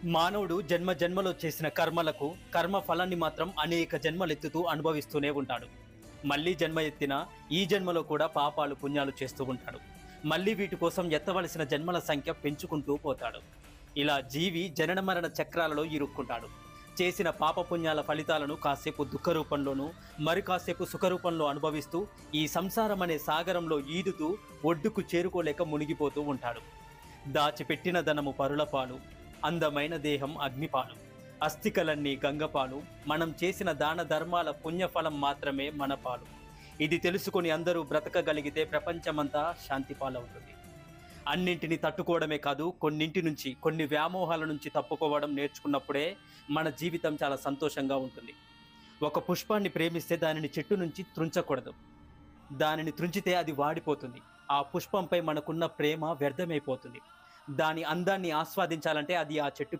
మానవుడు జన్మ జన్మలో చేసిన కర్మలకు కర్మ ఫలాన్ని మాత్రం అనేక జన్మలెత్తుతూ అనుభవిస్తూనే ఉంటాడు. మళ్ళీ జన్మ ఎత్తిన ఈ జన్మలో కూడా పాపాలు పుణ్యాలు చేస్తూ ఉంటాడు. మళ్ళీ వీటి కోసం ఎత్తవలసిన జన్మల సంఖ్య పెంచుకుంటూ పోతాడు. ఇలా జీవి జనన మరణ చక్రాలలో ఇరుక్కుంటాడు. చేసిన పాపపుణ్యాల ఫలితాలను కాసేపు దుఃఖ రూపంలోనూ మరి కాసేపు సుఖరూపంలో అనుభవిస్తూ ఈ సంసారం అనే సాగరంలో ఈదుతూ ఒడ్డుకు చేరుకోలేక మునిగిపోతూ ఉంటాడు. దాచిపెట్టిన ధనము పరుల పాలు, అందమైన దేహం అగ్నిపాలు, అస్థికలన్నీ గంగపాలు, మనం చేసిన దాన ధర్మాల పుణ్యఫలం మాత్రమే మన పాలు. ఇది తెలుసుకొని అందరూ బ్రతకగలిగితే ప్రపంచమంతా శాంతి పాలవుతుంది. అన్నింటినీ తట్టుకోవడమే కాదు, కొన్ని వ్యామోహాల నుంచి తప్పుకోవడం నేర్చుకున్నప్పుడే మన జీవితం చాలా సంతోషంగా ఉంటుంది. ఒక పుష్పాన్ని ప్రేమిస్తే దానిని చెట్టు నుంచి త్రుంచకూడదు. దానిని త్రుంచితే అది వాడిపోతుంది. ఆ పుష్పంపై మనకున్న ప్రేమ వ్యర్థమైపోతుంది. దాని అందాన్ని ఆస్వాదించాలంటే అది ఆ చెట్టుకి